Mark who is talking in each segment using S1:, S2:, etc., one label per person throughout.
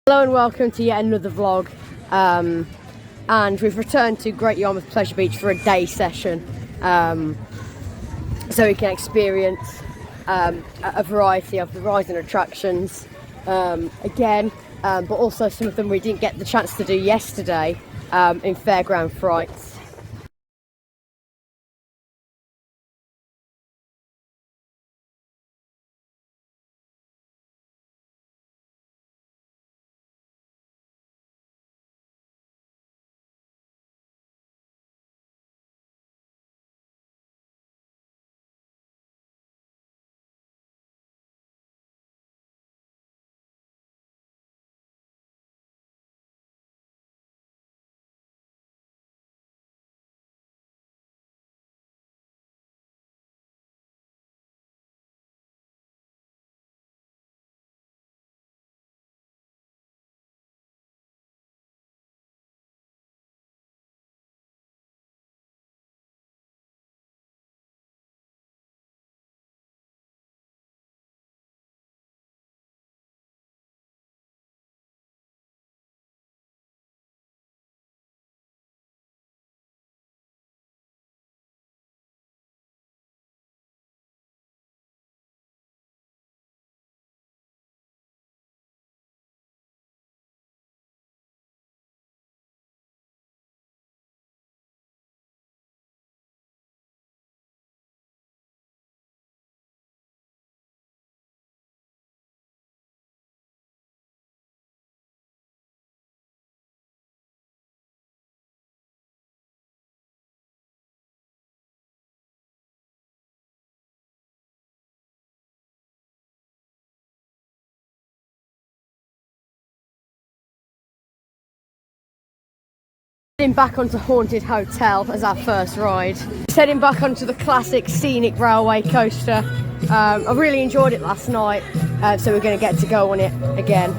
S1: Hello and welcome to yet another vlog, and we've returned to Great Yarmouth Pleasure Beach for a day session, so we can experience a variety of the rising attractions again, but also some of them we didn't get the chance to do yesterday in Fairground Frights. Heading back onto Haunted Hotel as our first ride. Heading back onto the classic scenic railway coaster. I really enjoyed it last night, so we're going to get to go on it again.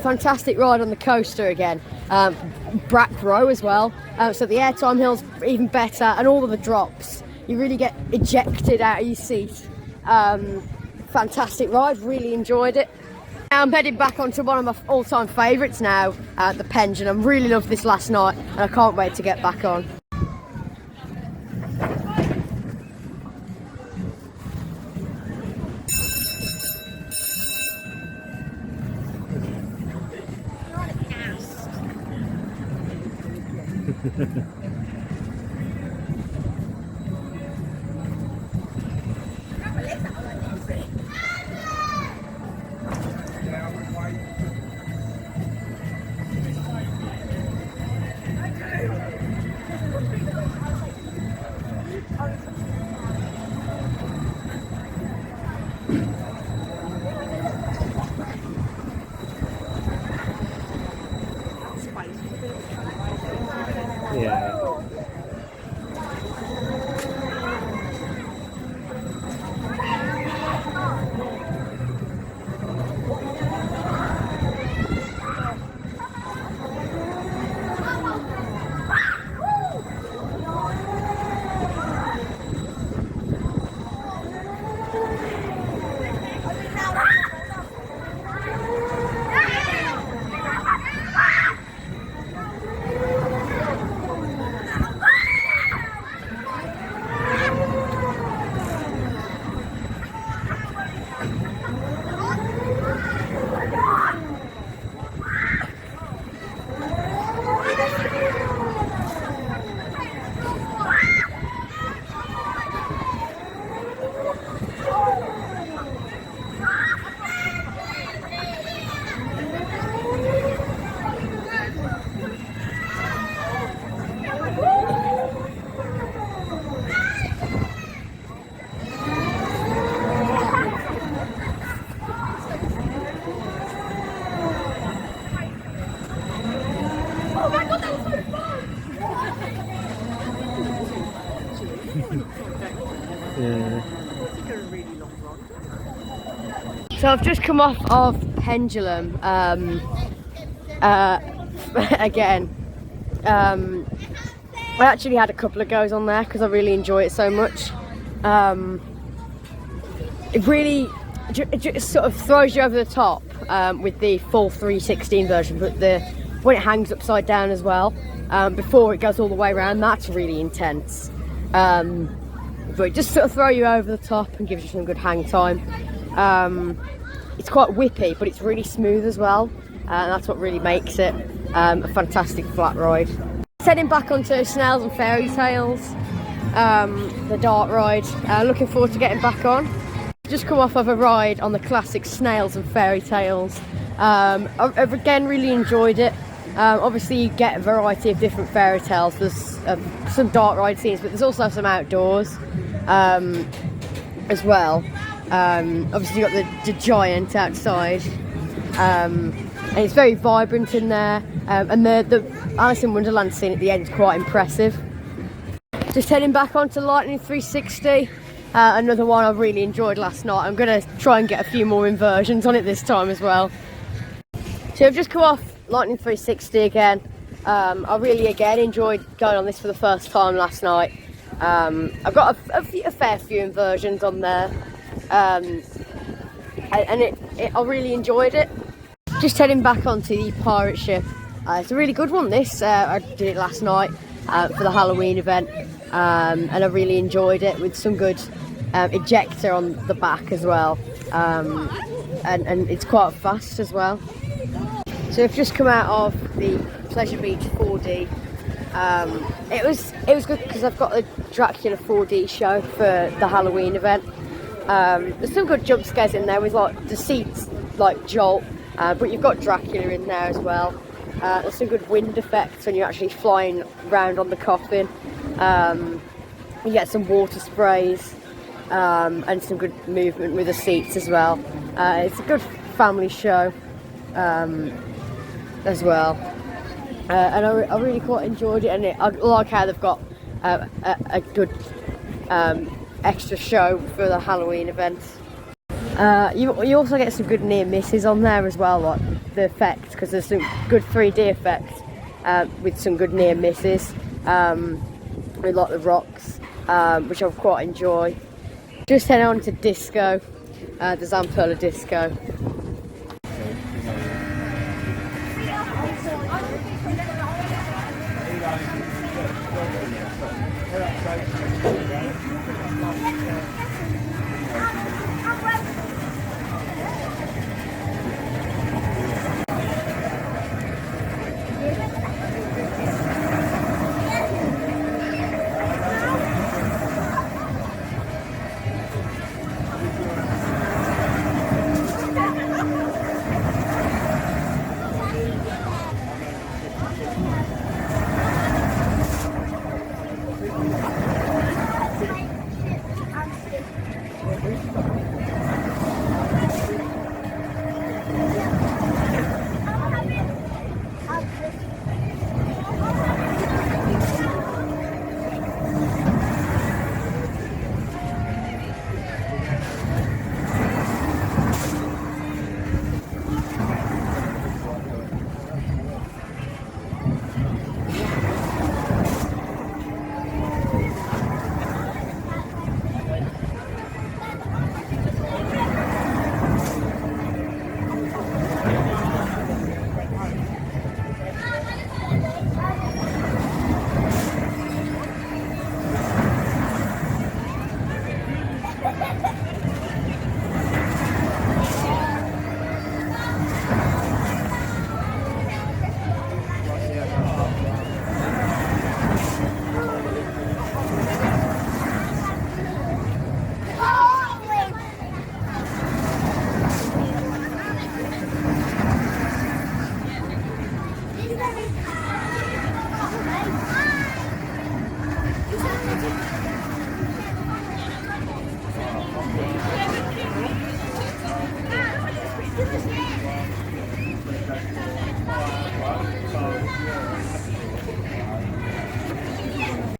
S1: fantastic ride on the coaster again. Back row as well, so the airtime hill's even better, and all of the drops, you really get ejected out of your seat. Fantastic ride, really enjoyed it. Now I'm heading back onto one of my all-time favourites now, the Pendulum. Really loved this last night, and I can't wait to get back on.
S2: Yeah. Yeah.
S1: So I've just come off of Pendulum again. I actually had a couple of goes on there because I really enjoy it so much. It really just sort of throws you over the top with the full 316 version, but when it hangs upside down as well, before it goes all the way around, that's really intense. But it just sort of throws you over the top and gives you some good hang time. It's quite whippy, but it's really smooth as well, and that's what really makes it a fantastic flat ride. Heading back onto Snails and Fairy Tales, the dart ride. Looking forward to getting back on. Just come off of a ride on the classic Snails and Fairy Tales. I've again really enjoyed it. Obviously you get a variety of different fairy tales. There's some dart ride scenes, but there's also some outdoors as well. Obviously you've got the giant outside, and it's very vibrant in there, and the Alice in Wonderland scene at the end is quite impressive. Just heading back onto Lightning 360, another one I really enjoyed last night. I'm going to try and get a few more inversions on it this time as well. So I've just come off Lightning 360 again. I really again enjoyed going on this for the first time last night. I've got a fair few inversions on there, and I really enjoyed it. Just heading back onto the pirate ship. It's a really good one, this. I did it last night for the Halloween event, and I really enjoyed it with some good ejector on the back as well, and it's quite fast as well. So I've just come out of the Pleasure Beach 4D. It was good because I've got a Dracula 4D show for the Halloween event. There's some good jump scares in there with like the seats like jolt, but you've got Dracula in there as well. There's some good wind effects when you're actually flying around on the coffin. You get some water sprays, and some good movement with the seats as well. It's a good family show as well, and I really quite enjoyed it, and I like how they've got a good extra show for the Halloween event. You also get some good near misses on there as well, like the effects, because there's some good 3D effects with some good near misses. We like the rocks, which I quite enjoy. Just heading on to disco, the Zamperla disco.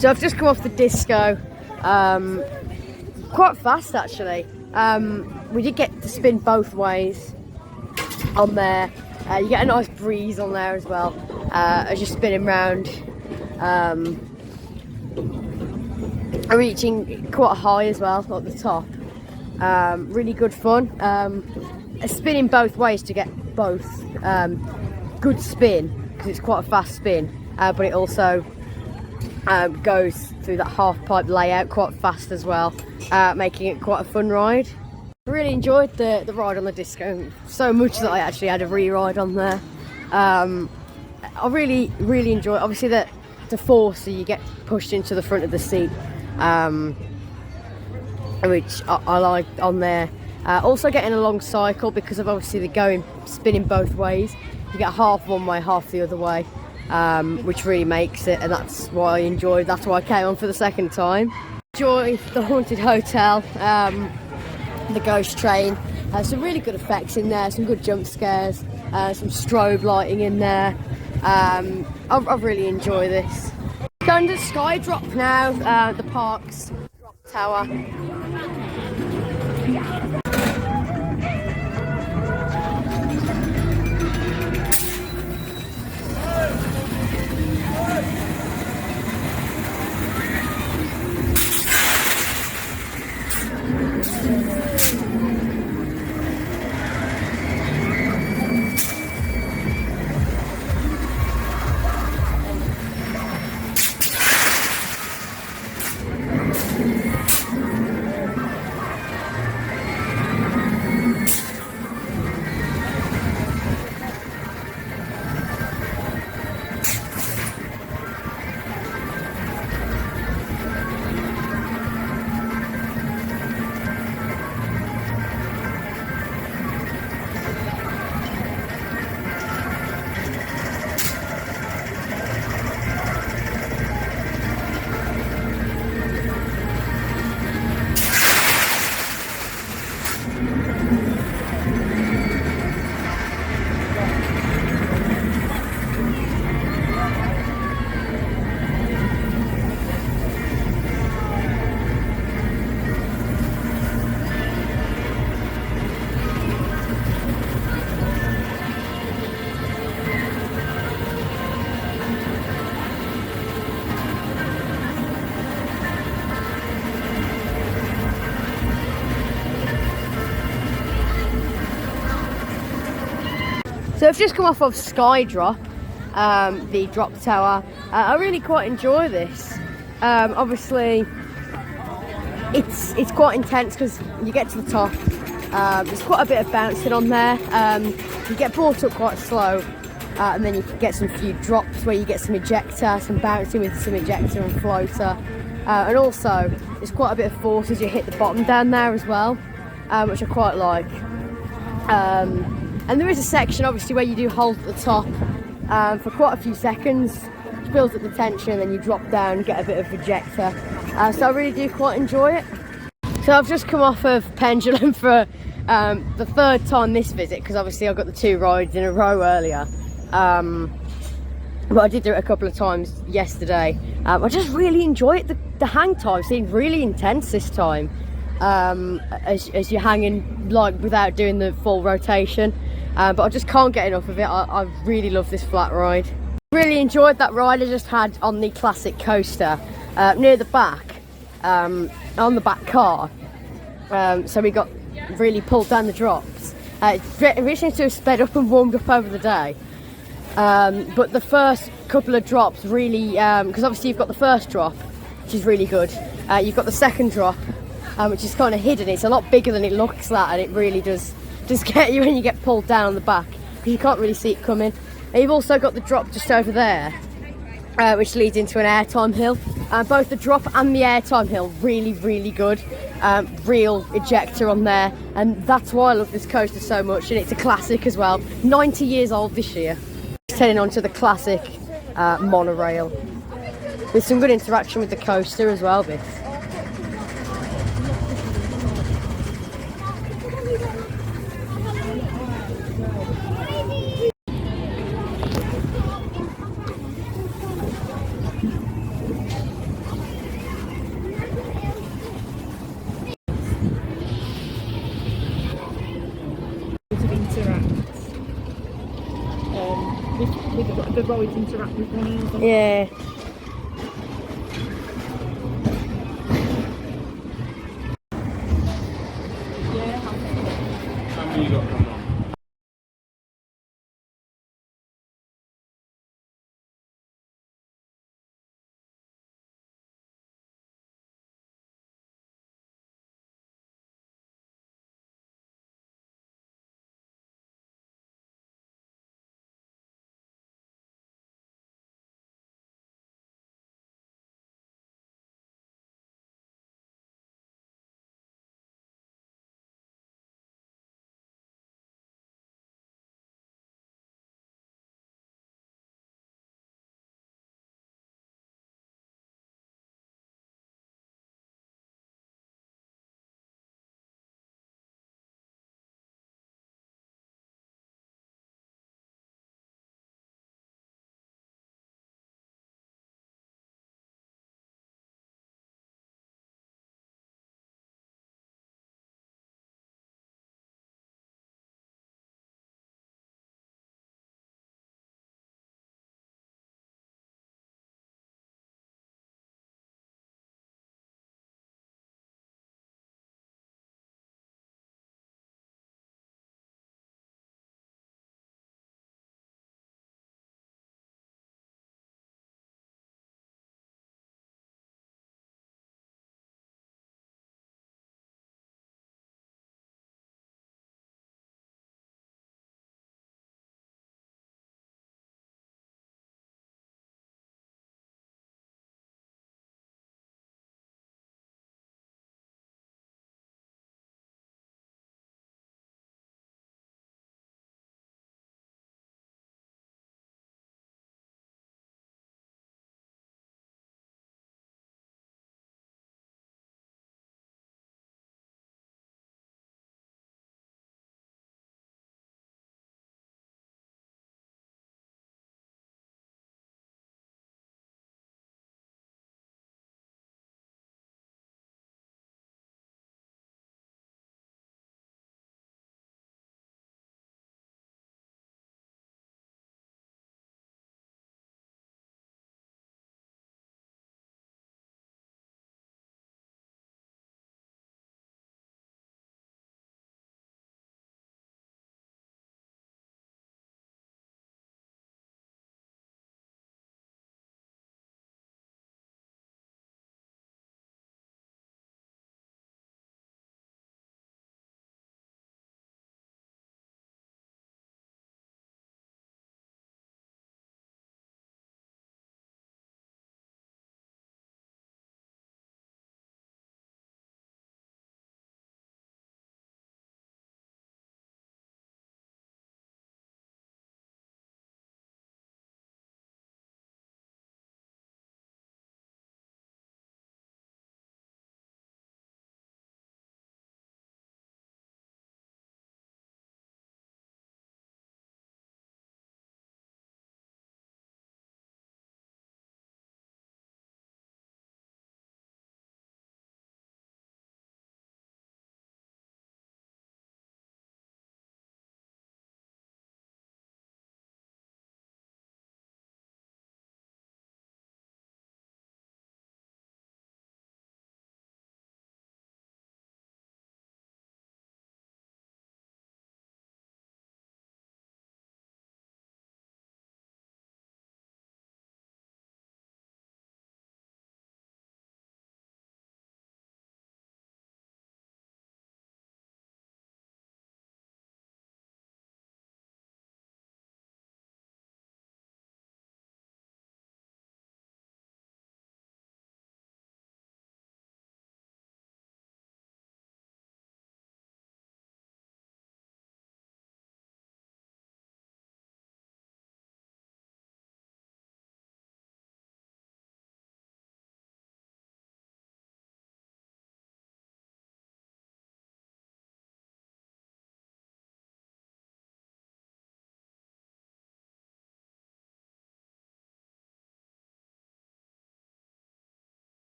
S1: So I've just come off the disco, quite fast actually. We did get to spin both ways on there. You get a nice breeze on there as well as you're spinning round, reaching quite high as well at the top. Really good fun. Spinning both ways to get both good spin, because it's quite a fast spin, but it also goes through that half pipe layout quite fast as well, making it quite a fun ride. Really enjoyed the ride on the disco, so much that I actually had a re-ride on there. I really enjoy it. Obviously the force, so you get pushed into the front of the seat, which I like on there. Also getting a long cycle, because of obviously the spinning both ways. You get half one way, half the other way, which really makes it, and that's why I enjoyed. That's why I came on for the second time. Enjoy the haunted hotel, the ghost train. Some really good effects in there, some good jump scares, some strobe lighting in there. I really enjoy this. Going to Skydrop now, the park's drop tower. So I've just come off of Skydrop, the drop tower. I really quite enjoy this. Obviously, it's quite intense because you get to the top. There's quite a bit of bouncing on there. You get brought up quite slow, and then you get some few drops where you get some ejector, some bouncing with some ejector and floater, and also there's quite a bit of force as you hit the bottom down there as well, which I quite like. And there is a section obviously where you do hold at the top for quite a few seconds, which builds up the tension, and then you drop down, get a bit of ejector. So I really do quite enjoy it. So I've just come off of Pendulum for the third time this visit, because obviously I got the 2 rides in a row earlier. But I did do it a couple of times yesterday. I just really enjoy it. The hang time seemed really intense this time, as you're hanging like without doing the full rotation. But I just can't get enough of it. I really love this flat ride. Really enjoyed that ride I just had on the classic coaster near the back, on the back car. So we got really pulled down the drops. It really seems to have sped up and warmed up over the day. But the first couple of drops really, because obviously you've got the first drop, which is really good. You've got the second drop, which is kind of hidden. It's a lot bigger than it looks, that, and it really does get you when you get pulled down on the back, because you can't really see it coming. And you've also got the drop just over there, which leads into an airtime hill. Both the drop and the airtime hill really, really good. Real ejector on there, and that's why I love this coaster so much. And it's a classic as well. 90 years old this year. Just heading on to the classic monorail with some good interaction with the coaster as well. This.
S2: With the rides interact with one another.
S1: Yeah.
S2: Yeah.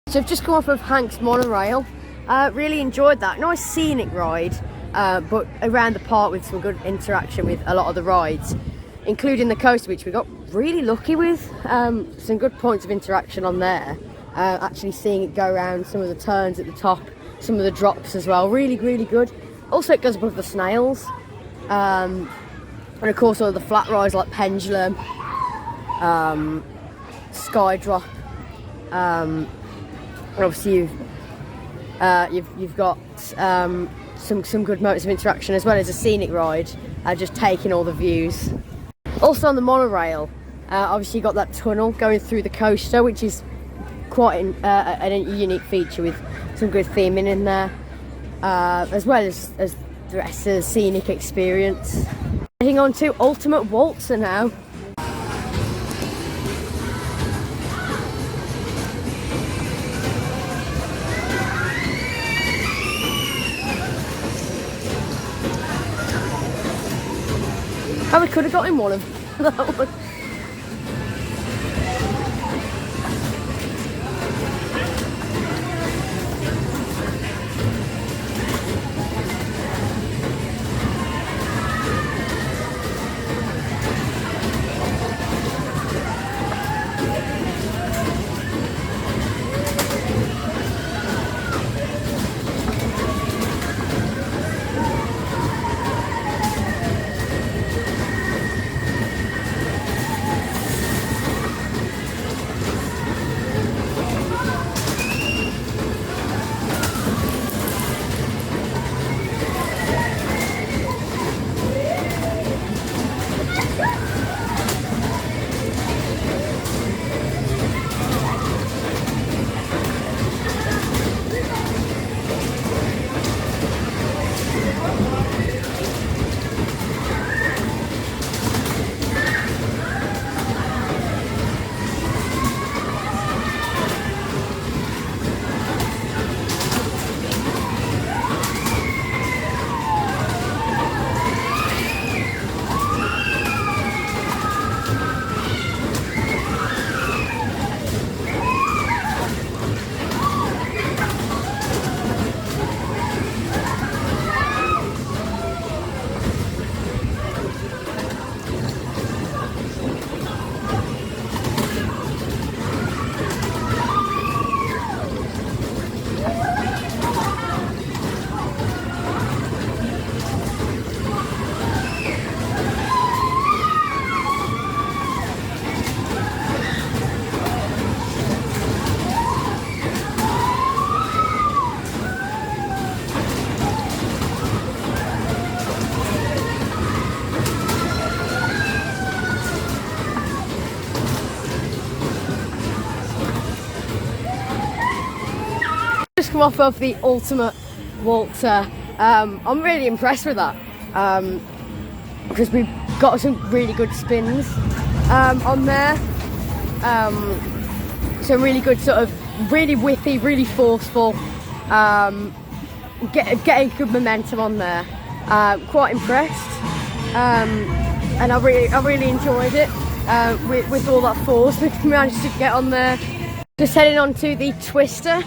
S1: So I've just come off of Hank's monorail. Really enjoyed that. Nice scenic ride, but around the park with some good interaction with a lot of the rides, including the coaster, which we got really lucky with. Some good points of interaction on there. Actually seeing it go around some of the turns at the top, some of the drops as well. Really good. Also, it goes above the Snails. And of course all the flat rides like Pendulum, Skydrop, and obviously you've got some good moments of interaction as well as a scenic ride, just taking all the views. Also on the monorail, obviously you got that tunnel going through the coaster, which is quite a unique feature with some good theming in there, as well as the rest of the scenic experience. Heading on to Ultimate Waltzer now. Oh, we could have got him one of that one. Just come off of the Ultimate Waltzer. I'm really impressed with that, because we've got some really good spins on there. Some really good sort of really whippy, really forceful, getting good momentum on there. Quite impressed, and I really enjoyed it with all that force we managed to get on there. Just heading on to the Twister.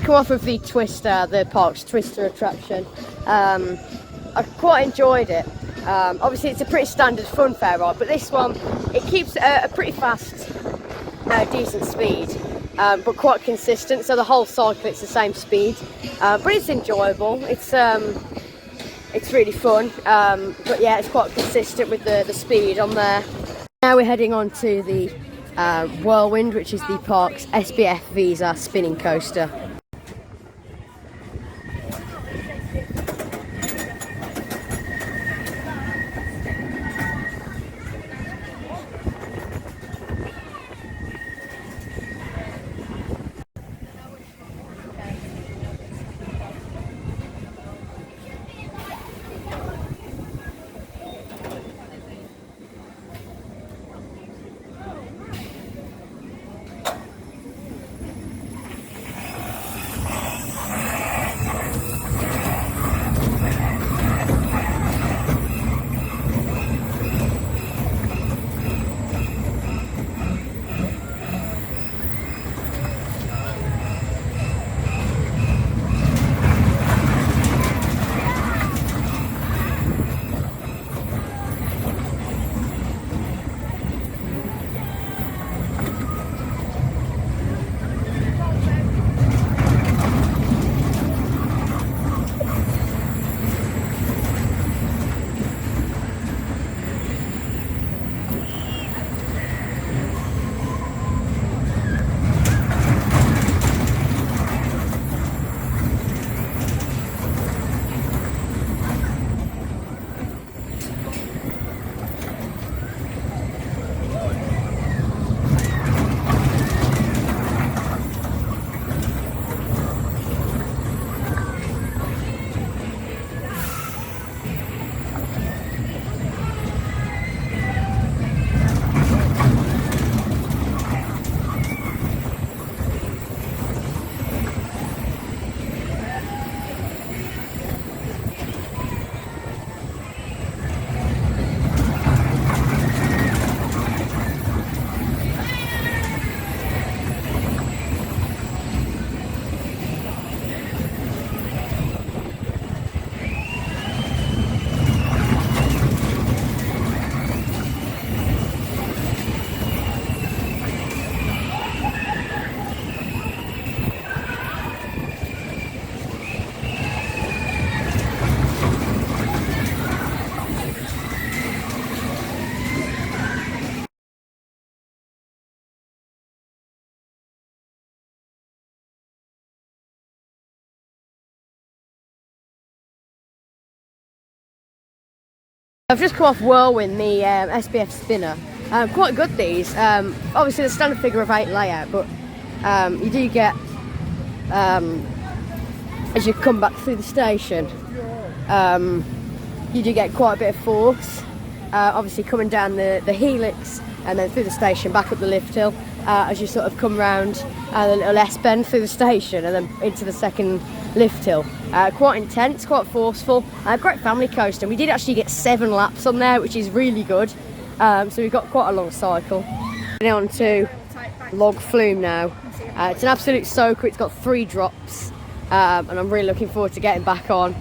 S1: come off of the Twister, the park's Twister attraction. I quite enjoyed it. Obviously it's a pretty standard fun fair ride, but this one, it keeps a pretty fast, decent speed, but quite consistent, so the whole cycle it's the same speed, but it's enjoyable. It's really fun, but yeah, it's quite consistent with the speed on there. Now we're heading on to the Whirlwind, which is the park's SBF Visa spinning coaster. I've just come off Whirlwind, the SBF spinner. Quite good these. Obviously the standard figure of 8 layout, but you do get, as you come back through the station, you do get quite a bit of force. Obviously coming down the helix and then through the station, back up the lift hill, as you sort of come round a little S-bend through the station and then into the second lift hill. Quite intense, quite forceful, great family coaster. We did actually get 7 laps on there, which is really good, so we've got quite a long cycle. Getting on to Log Flume now. It's an absolute soaker, it's got 3 drops, and I'm really looking forward to getting back on.